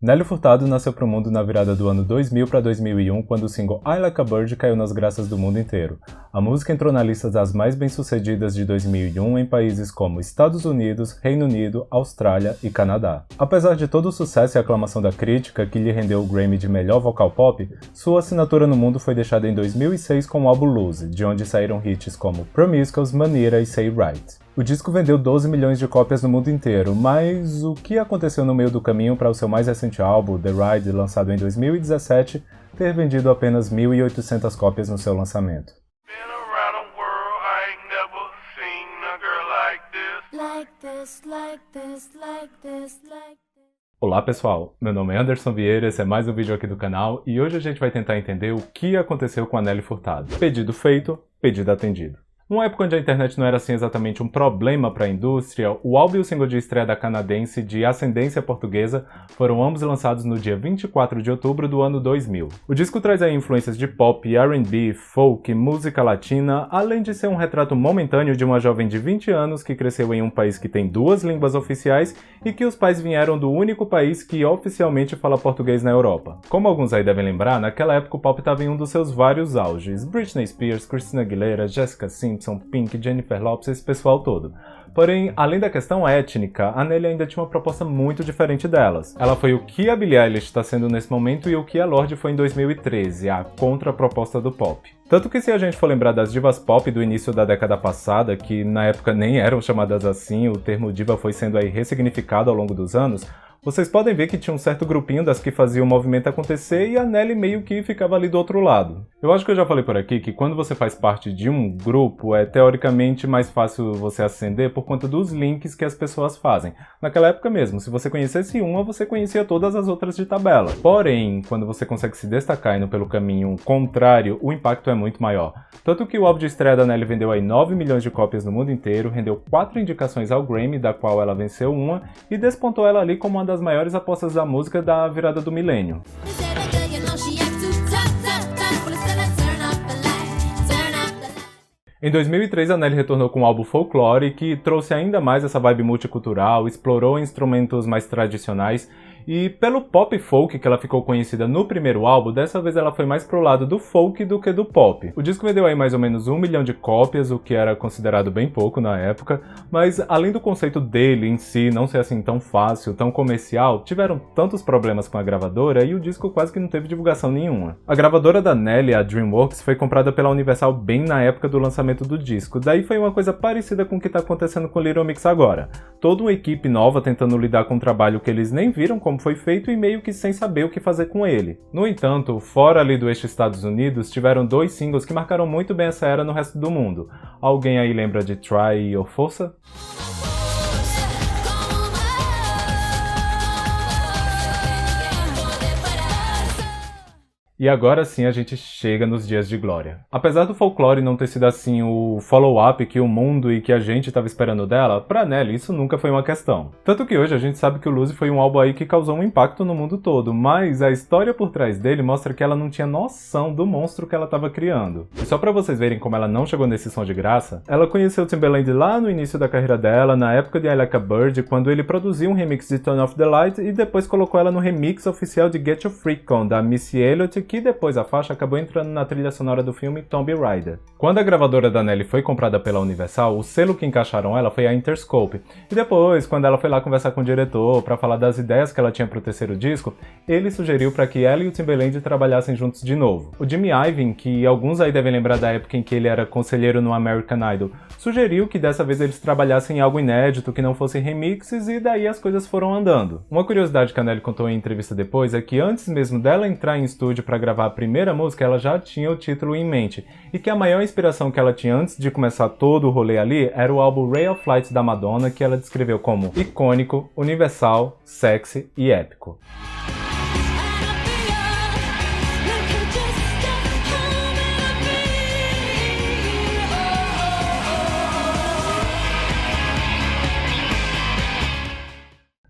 Nelly Furtado nasceu para o mundo na virada do ano 2000 para 2001, quando o single I Like a Bird caiu nas graças do mundo inteiro. A música entrou na lista das mais bem-sucedidas de 2001 em países como Estados Unidos, Reino Unido, Austrália e Canadá. Apesar de todo o sucesso e aclamação da crítica, que lhe rendeu o Grammy de melhor vocal pop, sua assinatura no mundo foi deixada em 2006 com o álbum Lose, de onde saíram hits como Promiscuous, Manira e Say Right. O disco vendeu 12 milhões de cópias no mundo inteiro, mas o que aconteceu no meio do caminho para o seu mais recente álbum, The Ride, lançado em 2017, ter vendido apenas 1.800 cópias no seu lançamento? Olá pessoal, meu nome é Anderson Vieira, esse é mais um vídeo aqui do canal e hoje a gente vai tentar entender o que aconteceu com a Nelly Furtado. Pedido feito, pedido atendido. Numa época onde a internet não era assim exatamente um problema para a indústria, o álbum e o single de estreia da canadense de ascendência portuguesa foram ambos lançados no dia 24 de outubro do ano 2000. O disco traz aí influências de pop, R&B, folk, música latina, além de ser um retrato momentâneo de uma jovem de 20 anos que cresceu em um país que tem duas línguas oficiais e que os pais vieram do único país que oficialmente fala português na Europa. Como alguns aí devem lembrar, naquela época o pop estava em um dos seus vários auges. Britney Spears, Christina Aguilera, Jessica Simpson, Pink, Jennifer Lopez, esse pessoal todo. Porém, além da questão étnica, a Nelly ainda tinha uma proposta muito diferente delas. Ela foi o que a Billie Eilish está sendo nesse momento e o que a Lorde foi em 2013, a contraproposta do pop. Tanto que se a gente for lembrar das divas pop do início da década passada, que na época nem eram chamadas assim, o termo diva foi sendo aí ressignificado ao longo dos anos, vocês podem ver que tinha um certo grupinho das que fazia o movimento acontecer e a Nelly meio que ficava ali do outro lado. Eu acho que eu já falei por aqui que quando você faz parte de um grupo, é teoricamente mais fácil você ascender por conta dos links que as pessoas fazem. Naquela época mesmo, se você conhecesse uma, você conhecia todas as outras de tabela. Porém, quando você consegue se destacar indo pelo caminho contrário, o impacto é muito maior. Tanto que o álbum de estreia da Nelly vendeu aí 9 milhões de cópias no mundo inteiro, rendeu 4 indicações ao Grammy, da qual ela venceu uma, e despontou ela ali como uma das maiores apostas da música da virada do milênio. Em 2003, a Nelly retornou com o álbum Folklore, que trouxe ainda mais essa vibe multicultural, explorou instrumentos mais tradicionais, e pelo pop folk que ela ficou conhecida no primeiro álbum, dessa vez ela foi mais pro lado do folk do que do pop. O disco vendeu aí mais ou menos 1 milhão de cópias, o que era considerado bem pouco na época, mas além do conceito dele em si não ser assim tão fácil, tão comercial, tiveram tantos problemas com a gravadora e o disco quase que não teve divulgação nenhuma. A gravadora da Nelly, a DreamWorks, foi comprada pela Universal bem na época do lançamento do disco, daí foi uma coisa parecida com o que tá acontecendo com o Little Mix agora. Toda uma equipe nova tentando lidar com um trabalho que eles nem viram como foi feito e meio que sem saber o que fazer com ele. No entanto, fora ali do eixo Estados Unidos, tiveram dois singles que marcaram muito bem essa era no resto do mundo. Alguém aí lembra de Try ou Força? E agora sim a gente chega nos dias de glória. Apesar do Folklore não ter sido assim o follow-up que o mundo e que a gente estava esperando dela, pra Nelly isso nunca foi uma questão. Tanto que hoje a gente sabe que o Lose foi um álbum aí que causou um impacto no mundo todo, mas a história por trás dele mostra que ela não tinha noção do monstro que ela estava criando. E só pra vocês verem como ela não chegou nesse som de graça, ela conheceu o Timbaland lá no início da carreira dela, na época de I Like a Bird, quando ele produziu um remix de Turn Off the Light e depois colocou ela no remix oficial de Get Your Freak On, da Missy Elliott, que depois a faixa acabou entrando na trilha sonora do filme Tomb Raider. Quando a gravadora da Nelly foi comprada pela Universal, o selo que encaixaram ela foi a Interscope. E depois, quando ela foi lá conversar com o diretor para falar das ideias que ela tinha pro terceiro disco, ele sugeriu para que ela e o Timbaland trabalhassem juntos de novo. O Jimmy Iovine, que alguns aí devem lembrar da época em que ele era conselheiro no American Idol, sugeriu que dessa vez eles trabalhassem em algo inédito, que não fossem remixes, e daí as coisas foram andando. Uma curiosidade que a Nelly contou em entrevista depois é que antes mesmo dela entrar em estúdio para gravar a primeira música, ela já tinha o título em mente, e que a maior inspiração que ela tinha antes de começar todo o rolê ali era o álbum Ray of Light da Madonna, que ela descreveu como icônico, universal, sexy e épico.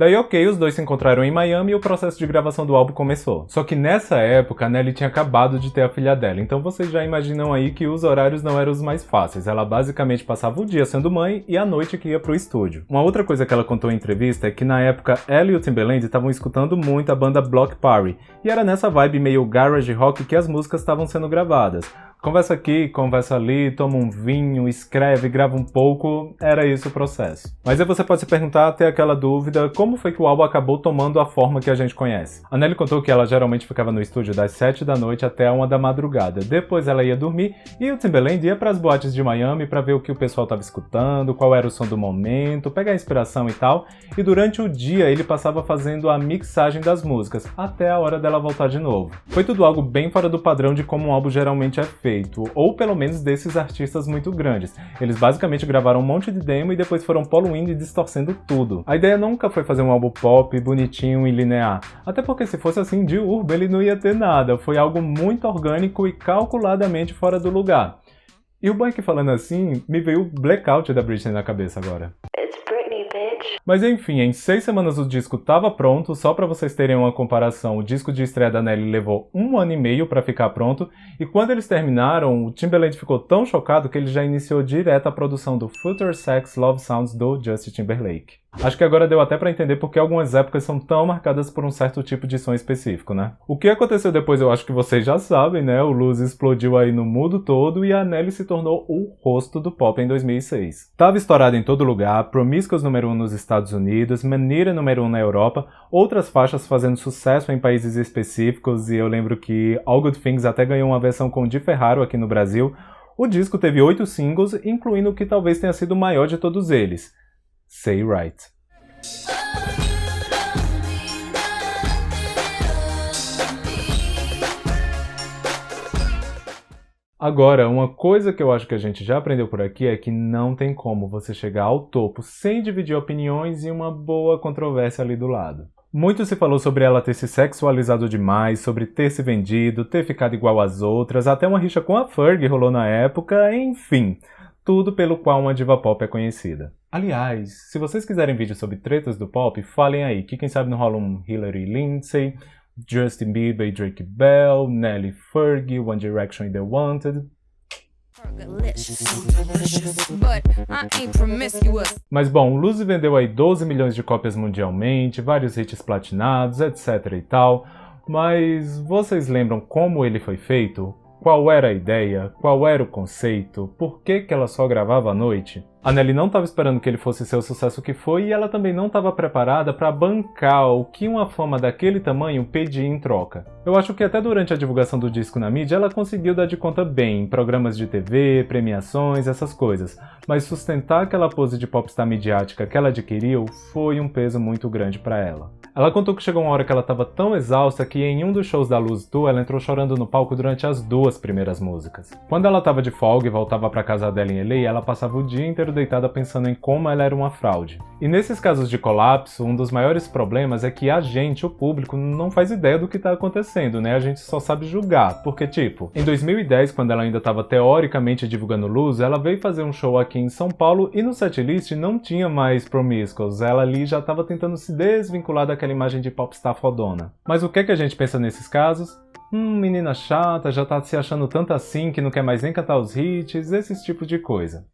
Daí ok, os dois se encontraram em Miami e o processo de gravação do álbum começou. Só que nessa época a Nelly tinha acabado de ter a filha dela, então vocês já imaginam aí que os horários não eram os mais fáceis. Ela basicamente passava o dia sendo mãe e à noite que ia pro estúdio. Uma outra coisa que ela contou em entrevista é que na época ela e o Timbaland estavam escutando muito a banda Bloc Party, e era nessa vibe meio garage rock que as músicas estavam sendo gravadas. Conversa aqui, conversa ali, toma um vinho, escreve, grava um pouco, era isso o processo. Mas aí você pode se perguntar, ter aquela dúvida, como foi que o álbum acabou tomando a forma que a gente conhece? A Nelly contou que ela geralmente ficava no estúdio das 7 da noite até a 1 da madrugada, depois ela ia dormir e o Timbaland ia para as boates de Miami para ver o que o pessoal estava escutando, qual era o som do momento, pegar inspiração e tal, e durante o dia ele passava fazendo a mixagem das músicas, até a hora dela voltar de novo. Foi tudo algo bem fora do padrão de como um álbum geralmente é feito, ou pelo menos desses artistas muito grandes. Eles basicamente gravaram um monte de demo e depois foram poluindo e distorcendo tudo. A ideia nunca foi fazer um álbum pop, bonitinho e linear, até porque se fosse assim de urba ele não ia ter nada, foi algo muito orgânico e calculadamente fora do lugar. E o bom é que falando assim, me veio o blackout da Britney na cabeça agora. Mas enfim, em 6 semanas o disco estava pronto, só para vocês terem uma comparação, o disco de estreia da Nelly levou 1 ano e meio para ficar pronto, e quando eles terminaram, o Timbaland ficou tão chocado que ele já iniciou direto a produção do Future Sex Love Sounds do Justin Timberlake. Acho que agora deu até pra entender porque algumas épocas são tão marcadas por um certo tipo de som específico, né? O que aconteceu depois eu acho que vocês já sabem, né? O Lose explodiu aí no mundo todo e a Nelly se tornou o rosto do pop em 2006. Tava estourada em todo lugar, Promiscuous número 1 nos Estados Unidos, Manira número 1 na Europa, outras faixas fazendo sucesso em países específicos, e eu lembro que All Good Things até ganhou uma versão com Di Ferraro aqui no Brasil. O disco teve 8 singles, incluindo o que talvez tenha sido o maior de todos eles, Say Right. Agora, uma coisa que eu acho que a gente já aprendeu por aqui é que não tem como você chegar ao topo sem dividir opiniões e uma boa controvérsia ali do lado. Muito se falou sobre ela ter se sexualizado demais, sobre ter se vendido, ter ficado igual às outras, até uma rixa com a Fergie rolou na época, enfim, tudo pelo qual uma diva pop é conhecida. Aliás, se vocês quiserem vídeos sobre tretas do pop, falem aí, que quem sabe não rola um Hillary Lindsey, Justin Bieber e Drake Bell, Nelly Fergie, One Direction e The Wanted. Mas bom, o Lose vendeu aí 12 milhões de cópias mundialmente, vários hits platinados, etc e tal, mas vocês lembram como ele foi feito? Qual era a ideia? Qual era o conceito? Por que ela só gravava à noite? A Nelly não estava esperando que ele fosse ser o sucesso que foi e ela também não estava preparada para bancar o que uma fama daquele tamanho pedia em troca. Eu acho que até durante a divulgação do disco na mídia ela conseguiu dar de conta bem em programas de TV, premiações, essas coisas, mas sustentar aquela pose de popstar midiática que ela adquiriu foi um peso muito grande para ela. Ela contou que chegou uma hora que ela estava tão exausta que em um dos shows da Lose Tour ela entrou chorando no palco durante as 2 primeiras músicas. Quando ela estava de folga e voltava para casa dela em LA, ela passava o dia inteiro deitada pensando em como ela era uma fraude. E nesses casos de colapso, um dos maiores problemas é que a gente, o público, não faz ideia do que está acontecendo, né? A gente só sabe julgar, porque tipo, em 2010, quando ela ainda estava teoricamente divulgando Lose, ela veio fazer um show aqui em São Paulo e no setlist não tinha mais Promiscuous, ela ali já estava tentando se desvincular daquela imagem de popstar fodona. Mas o que é que a gente pensa nesses casos? Menina chata, já tá se achando tanto assim que não quer mais nem cantar os hits, esses tipos de coisa.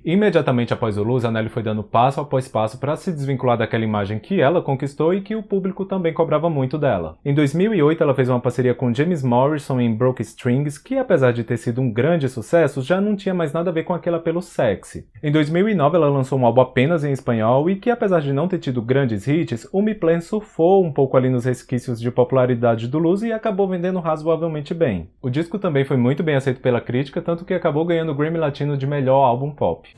Imediatamente após o Lose, a Nelly foi dando passo após passo para se desvincular daquela imagem que ela conquistou e que o público também cobrava muito dela. Em 2008, ela fez uma parceria com James Morrison em Broke Strings, que apesar de ter sido um grande sucesso, já não tinha mais nada a ver com aquele apelo sexy. Em 2009, ela lançou um álbum apenas em espanhol e que, apesar de não ter tido grandes hits, o Me Plan surfou um pouco ali nos resquícios de popularidade do Lose e acabou vendendo razoavelmente bem. O disco também foi muito bem aceito pela crítica, tanto que acabou ganhando o Grammy Latino de melhor álbum pop.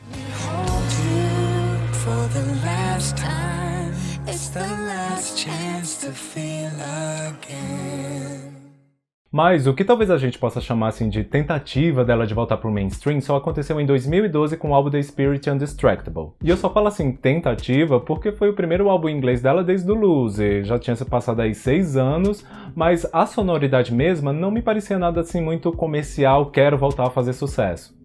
For the last time, it's the last chance to feel again. Mas o que talvez a gente possa chamar assim de tentativa dela de voltar pro mainstream só aconteceu em 2012 com o álbum The Spirit Undistractable. E eu só falo assim tentativa porque foi o primeiro álbum em inglês dela desde o Lose, já tinha se passado aí 6 anos, mas a sonoridade mesma não me parecia nada assim muito comercial, quero voltar a fazer sucesso.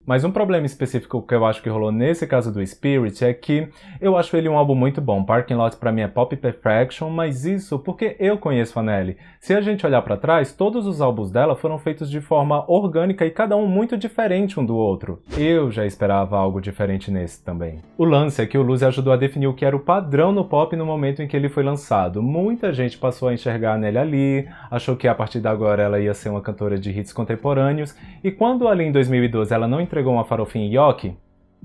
Mas um problema específico que eu acho que rolou nesse caso do Spirit é que eu acho ele um álbum muito bom. Parking Lot pra mim é pop perfection, mas isso porque eu conheço a Nelly. Se a gente olhar pra trás, todos os álbuns dela foram feitos de forma orgânica e cada um muito diferente um do outro. Eu já esperava algo diferente nesse também. O lance é que o Lose ajudou a definir o que era o padrão no pop no momento em que ele foi lançado. Muita gente passou a enxergar a Nelly ali, achou que a partir de agora ela ia ser uma cantora de hits contemporâneos, e quando ali em 2012 ela não entregou uma farofinha Yoki,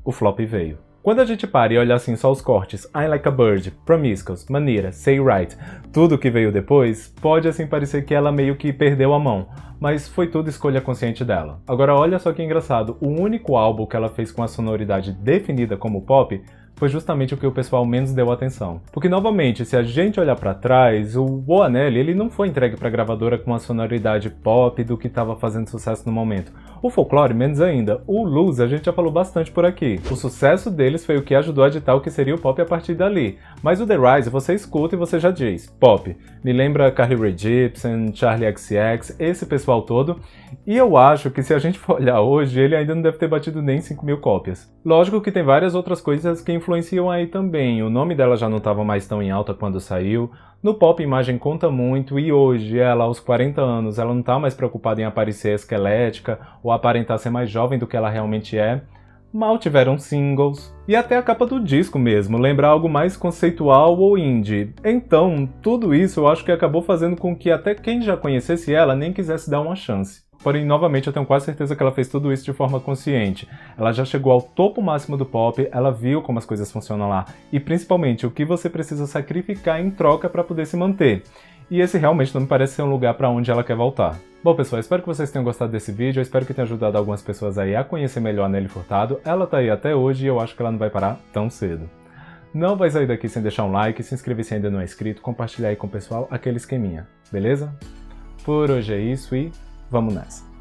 o flop veio. Quando a gente para e olha assim só os cortes, I'm Like a Bird, Promiscuous, Manira, Say Right, tudo que veio depois, pode assim parecer que ela meio que perdeu a mão, mas foi tudo escolha consciente dela. Agora olha só que engraçado, o único álbum que ela fez com a sonoridade definida como pop foi justamente o que o pessoal menos deu atenção. Porque, novamente, se a gente olhar pra trás, o Boa Nelly, ele não foi entregue pra gravadora com uma sonoridade pop do que estava fazendo sucesso no momento. O Folklore, menos ainda. O Lose, a gente já falou bastante por aqui. O sucesso deles foi o que ajudou a ditar o que seria o pop a partir dali. Mas o The Rise, você escuta e você já diz, pop. Me lembra Carly Rae Jepsen, Charli XCX, esse pessoal todo. E eu acho que se a gente for olhar hoje, ele ainda não deve ter batido nem 5.000 cópias. Lógico que tem várias outras coisas que influenciam aí também. O nome dela já não estava mais tão em alta quando saiu. No pop, a imagem conta muito e hoje, ela aos 40 anos, ela não tá mais preocupada em aparecer esquelética ou aparentar ser mais jovem do que ela realmente é. Mal tiveram singles. E até a capa do disco mesmo, lembra algo mais conceitual ou indie. Então, tudo isso eu acho que acabou fazendo com que até quem já conhecesse ela nem quisesse dar uma chance. Porém, novamente, eu tenho quase certeza que ela fez tudo isso de forma consciente. Ela já chegou ao topo máximo do pop, ela viu como as coisas funcionam lá. E, principalmente, o que você precisa sacrificar em troca para poder se manter. E esse realmente não me parece ser um lugar para onde ela quer voltar. Bom, pessoal, espero que vocês tenham gostado desse vídeo. Eu espero que tenha ajudado algumas pessoas aí a conhecer melhor a Nelly Furtado. Ela tá aí até hoje e eu acho que ela não vai parar tão cedo. Não vai sair daqui sem deixar um like, se inscrever se ainda não é inscrito, compartilhar aí com o pessoal aquele esqueminha, beleza? Por hoje é isso e vamos nessa!